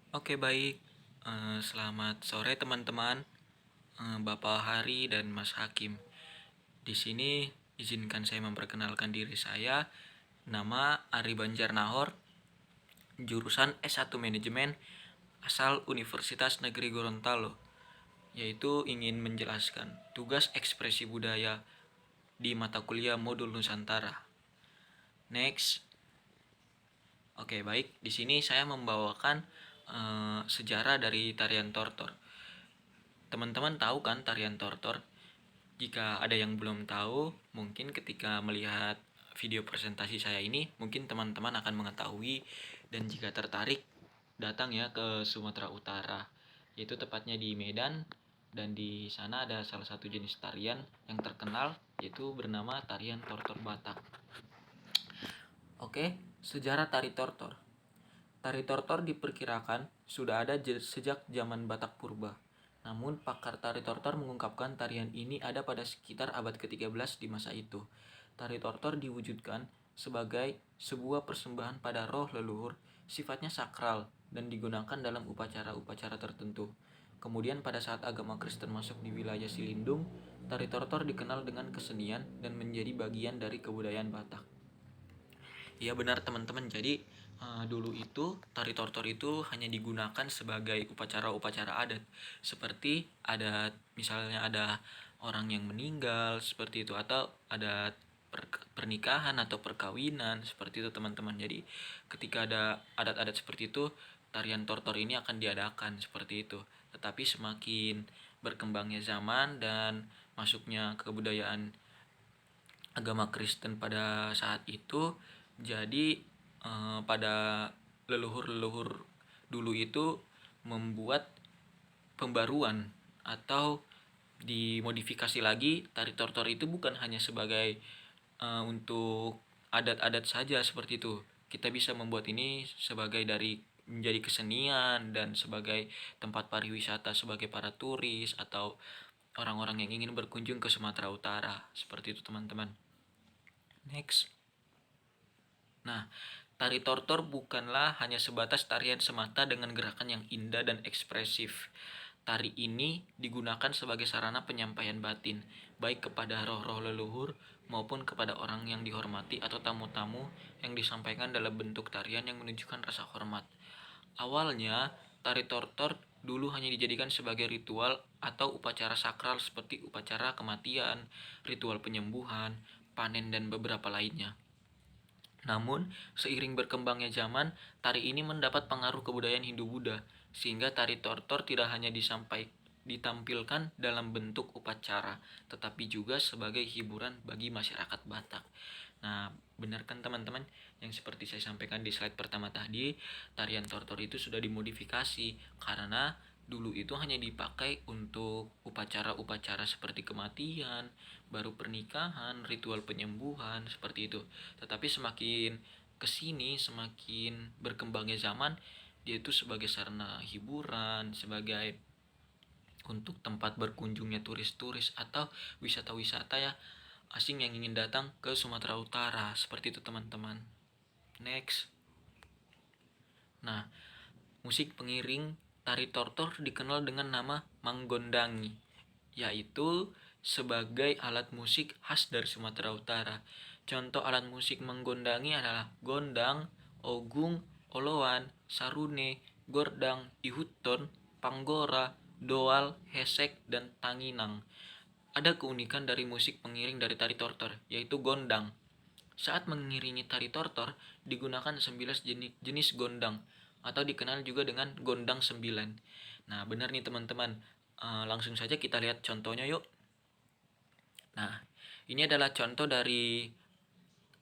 Oke baik, selamat sore teman-teman, Bapak Hari dan Mas Hakim. Di sini izinkan saya memperkenalkan diri saya. Nama Ari Banjar Nahor, jurusan S1 Manajemen, asal Universitas Negeri Gorontalo, yaitu ingin menjelaskan tugas ekspresi budaya di mata kuliah modul Nusantara. Next. Oke, baik. Di sini saya membawakan sejarah dari tarian tortor. Teman-teman tahu kan tarian tortor? Jika ada yang belum tahu, mungkin ketika melihat video presentasi saya ini, mungkin teman-teman akan mengetahui, dan jika tertarik, datang ya ke Sumatera Utara, yaitu tepatnya di Medan, dan di sana ada salah satu jenis tarian yang terkenal, yaitu bernama tarian tortor Batak. Oke, sejarah tari tortor. Tari tortor diperkirakan sudah ada sejak zaman Batak Purba. Namun pakar tari tortor mengungkapkan tarian ini ada pada sekitar abad ke-13 di masa itu. Tari tortor diwujudkan sebagai sebuah persembahan pada roh leluhur, sifatnya sakral dan digunakan dalam upacara-upacara tertentu. Kemudian pada saat agama Kristen masuk di wilayah Silindung, tari tortor dikenal dengan kesenian dan menjadi bagian dari kebudayaan Batak. Iya benar teman-teman. Jadi dulu itu tari tortor itu hanya digunakan sebagai upacara-upacara adat. Seperti adat misalnya ada orang yang meninggal seperti itu, atau ada pernikahan atau perkawinan seperti itu teman-teman. Jadi ketika ada adat-adat seperti itu, tarian tortor ini akan diadakan seperti itu. Tetapi semakin berkembangnya zaman dan masuknya kebudayaan agama Kristen pada saat itu, jadi pada leluhur-leluhur dulu itu membuat pembaruan atau dimodifikasi lagi. Tari tortor itu bukan hanya sebagai untuk adat-adat saja seperti itu. Kita bisa membuat ini sebagai dari menjadi kesenian dan sebagai tempat pariwisata sebagai para turis atau orang-orang yang ingin berkunjung ke Sumatera Utara. Seperti itu teman-teman. Next. Nah, tari tortor bukanlah hanya sebatas tarian semata dengan gerakan yang indah dan ekspresif. Tari ini digunakan sebagai sarana penyampaian batin, baik kepada roh-roh leluhur maupun kepada orang yang dihormati atau tamu-tamu, yang disampaikan dalam bentuk tarian yang menunjukkan rasa hormat. Awalnya, tari tortor dulu hanya dijadikan sebagai ritual atau upacara sakral seperti upacara kematian, ritual penyembuhan, panen, dan beberapa lainnya. Namun, seiring berkembangnya zaman, tari ini mendapat pengaruh kebudayaan Hindu-Buddha, sehingga tari tortor tidak hanya ditampilkan dalam bentuk upacara, tetapi juga sebagai hiburan bagi masyarakat Batak. Nah, benar kan teman-teman? Yang seperti saya sampaikan di slide pertama tadi, tarian tortor itu sudah dimodifikasi karena dulu itu hanya dipakai untuk upacara-upacara seperti kematian, baru pernikahan, ritual penyembuhan, seperti itu. Tetapi semakin kesini, semakin berkembangnya zaman, dia itu sebagai sarana hiburan, sebagai untuk tempat berkunjungnya turis-turis atau wisata-wisata ya asing yang ingin datang ke Sumatera Utara. Seperti itu teman-teman. Next. Nah, musik pengiring tari tortor dikenal dengan nama manggondangi, yaitu sebagai alat musik khas dari Sumatera Utara. Contoh alat musik manggondangi adalah gondang, ogung, oloan, sarune, gordang, ihuton, panggora, doal, hesek, dan tanginang. Ada keunikan dari musik pengiring dari tari tortor, yaitu gondang. Saat mengiringi tari tortor, digunakan 11 jenis gondang, atau dikenal juga dengan gondang 9. Nah, benar nih teman-teman. Langsung saja kita lihat contohnya yuk. Nah, ini adalah contoh dari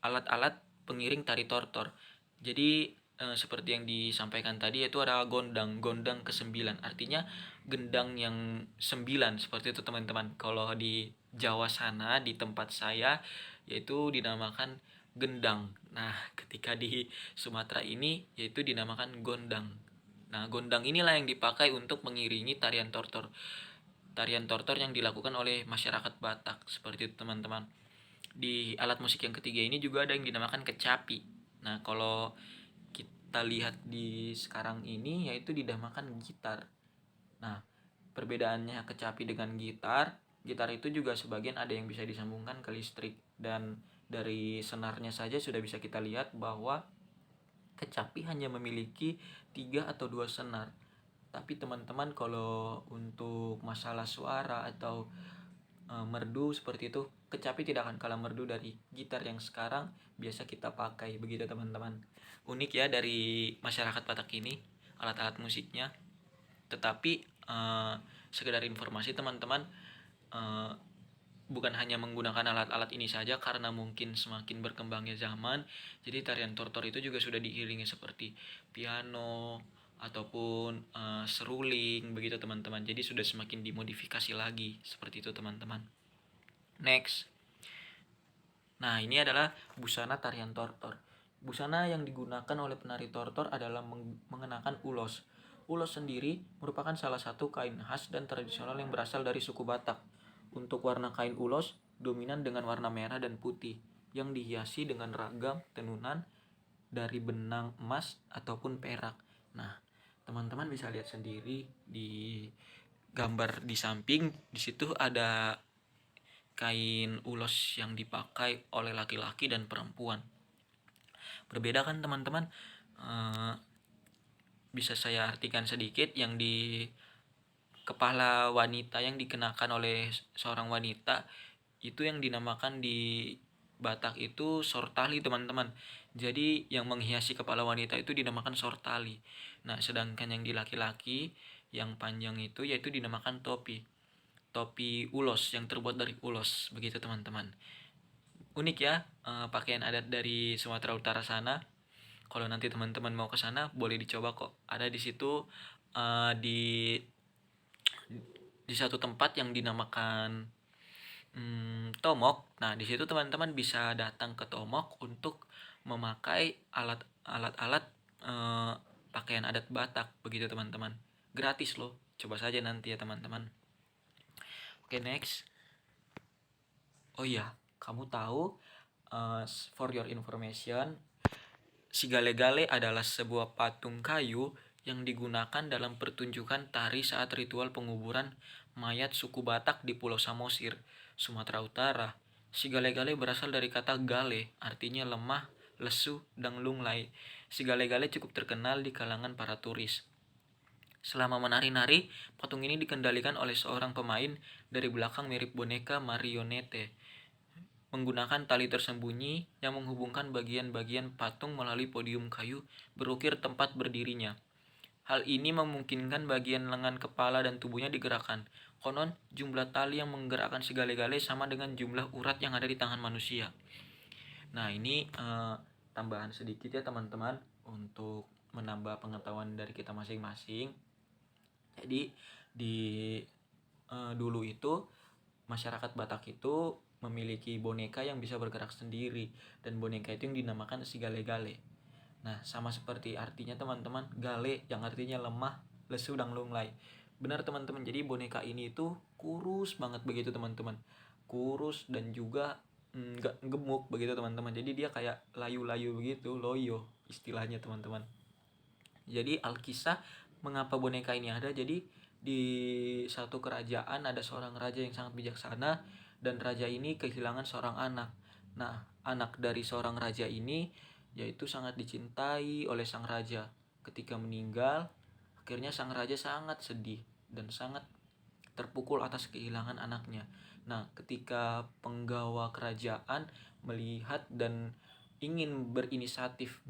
alat-alat pengiring tari tortor. Jadi seperti yang disampaikan tadi, yaitu ada gondang ke-9. Artinya gendang yang 9 seperti itu teman-teman. Kalau di Jawa sana, di tempat saya, yaitu dinamakan gendang. Nah, ketika di Sumatera ini yaitu dinamakan gondang. Nah, gondang inilah yang dipakai untuk mengiringi tarian tortor. Tarian tortor yang dilakukan oleh masyarakat Batak. Seperti itu teman-teman. Di alat musik yang ketiga ini juga ada yang dinamakan kecapi. Nah, kalau kita lihat di sekarang ini yaitu dinamakan gitar. Nah, perbedaannya kecapi dengan gitar itu juga sebagian ada yang bisa disambungkan ke listrik, dan dari senarnya saja sudah bisa kita lihat bahwa kecapi hanya memiliki 3 atau 2 senar. Tapi teman-teman, kalau untuk masalah suara atau merdu seperti itu, kecapi tidak akan kalah merdu dari gitar yang sekarang biasa kita pakai, begitu teman-teman. Unik ya dari masyarakat Batak ini alat-alat musiknya. Tetapi sekedar informasi teman-teman, bukan hanya menggunakan alat-alat ini saja, karena mungkin semakin berkembangnya zaman, jadi tarian tortor itu juga sudah diiringi seperti piano ataupun seruling, begitu teman-teman. Jadi sudah semakin dimodifikasi lagi seperti itu teman-teman. Next. Nah, ini adalah busana tarian tortor. Busana yang digunakan oleh penari tortor adalah mengenakan ulos. Ulos sendiri merupakan salah satu kain khas dan tradisional yang berasal dari suku Batak. Untuk warna kain ulos dominan dengan warna merah dan putih yang dihiasi dengan ragam tenunan dari benang emas ataupun perak. Nah, teman-teman bisa lihat sendiri di gambar di samping, di situ ada kain ulos yang dipakai oleh laki-laki dan perempuan. Berbeda kan teman-teman? Bisa saya artikan sedikit, yang di kepala wanita yang dikenakan oleh seorang wanita itu yang dinamakan di Batak itu sortali teman-teman. Jadi yang menghiasi kepala wanita itu dinamakan sortali. Nah, sedangkan yang di laki-laki yang panjang itu yaitu dinamakan topi. Topi ulos yang terbuat dari ulos, begitu teman-teman. Unik ya, pakaian adat dari Sumatera Utara sana. Kalau nanti teman-teman mau ke sana boleh dicoba kok. Ada di situ di satu tempat yang dinamakan Tomok. Nah, di situ teman-teman bisa datang ke Tomok untuk memakai alat-alat pakaian adat Batak, begitu teman-teman. Gratis loh. Coba saja nanti ya teman-teman. Oke, next. Oh iya, kamu tahu, for your information, si gale-gale adalah sebuah patung kayu yang digunakan dalam pertunjukan tari saat ritual penguburan mayat suku Batak di Pulau Samosir, Sumatera Utara. Si gale-gale berasal dari kata gale, artinya lemah, lesu, dan lunglai. Si gale-gale cukup terkenal di kalangan para turis. Selama menari-nari, patung ini dikendalikan oleh seorang pemain dari belakang mirip boneka marionette, menggunakan tali tersembunyi yang menghubungkan bagian-bagian patung melalui podium kayu berukir tempat berdirinya. Hal ini memungkinkan bagian lengan, kepala, dan tubuhnya digerakkan. Konon, jumlah tali yang menggerakkan si gale-gale sama dengan jumlah urat yang ada di tangan manusia. Nah, ini tambahan sedikit ya teman-teman untuk menambah pengetahuan dari kita masing-masing. Jadi di dulu itu masyarakat Batak itu memiliki boneka yang bisa bergerak sendiri, dan boneka itu yang dinamakan si gale-gale. Nah, sama seperti artinya teman-teman, gale yang artinya lemah, lesu, dan lunglai. Benar teman-teman, jadi boneka ini itu kurus banget begitu teman-teman. Kurus dan juga nggak gemuk begitu teman-teman. Jadi dia kayak layu-layu begitu, loyo istilahnya teman-teman. Jadi alkisah mengapa boneka ini ada, jadi di satu kerajaan ada seorang raja yang sangat bijaksana, dan raja ini kehilangan seorang anak. Nah, anak dari seorang raja ini yaitu sangat dicintai oleh sang raja. Ketika meninggal, akhirnya sang raja sangat sedih dan sangat terpukul atas kehilangan anaknya. Nah, ketika penggawa kerajaan melihat dan ingin berinisiatif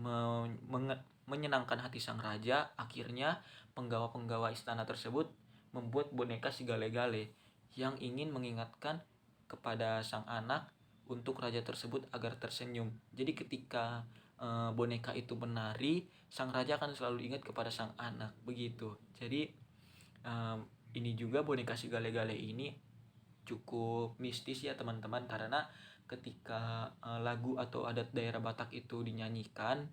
menyenangkan hati sang raja, akhirnya penggawa-penggawa istana tersebut membuat boneka si gale-gale yang ingin mengingatkan kepada sang anak untuk raja tersebut agar tersenyum. Jadi ketika boneka itu menari, sang raja akan selalu ingat kepada sang anak, begitu. Jadi ini juga boneka si gale-gale ini cukup mistis ya teman-teman, karena ketika lagu atau adat daerah Batak itu dinyanyikan,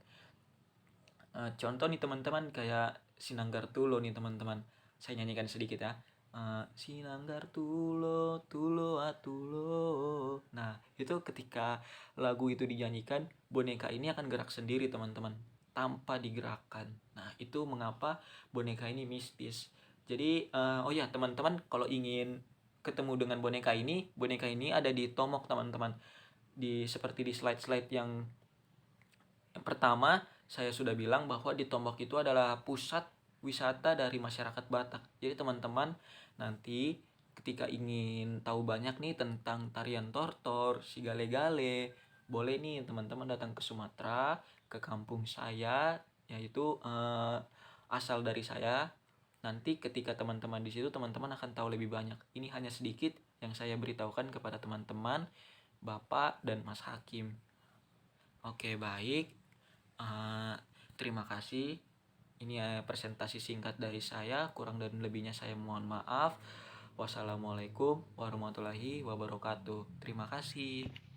contoh nih teman-teman, kayak Sinanggar Tulo nih teman-teman, saya nyanyikan sedikit ya. Sinanggar tulo tulo atulo. Nah, itu ketika lagu itu dinyanyikan, boneka ini akan gerak sendiri teman-teman. tanpa digerakkan. Nah, itu mengapa boneka ini mistis. Jadi, oh ya teman-teman, kalau ingin ketemu dengan boneka ini ada di Tomok teman-teman. Seperti di slide-slide yang pertama, saya sudah bilang bahwa di Tombok itu adalah pusat wisata dari masyarakat Batak. Jadi teman-teman nanti ketika ingin tahu banyak nih tentang tarian tortor, sigale-gale, boleh nih teman-teman datang ke Sumatera, ke kampung saya, yaitu asal dari saya. Nanti ketika teman-teman di situ, teman-teman akan tahu lebih banyak. Ini hanya sedikit yang saya beritahukan kepada teman-teman, Bapak dan Mas Hakim. Oke, baik. Uh, Terima kasih. Ini presentasi singkat dari saya. Kurang dan lebihnya saya mohon maaf. Wassalamualaikum warahmatullahi wabarakatuh. Terima kasih.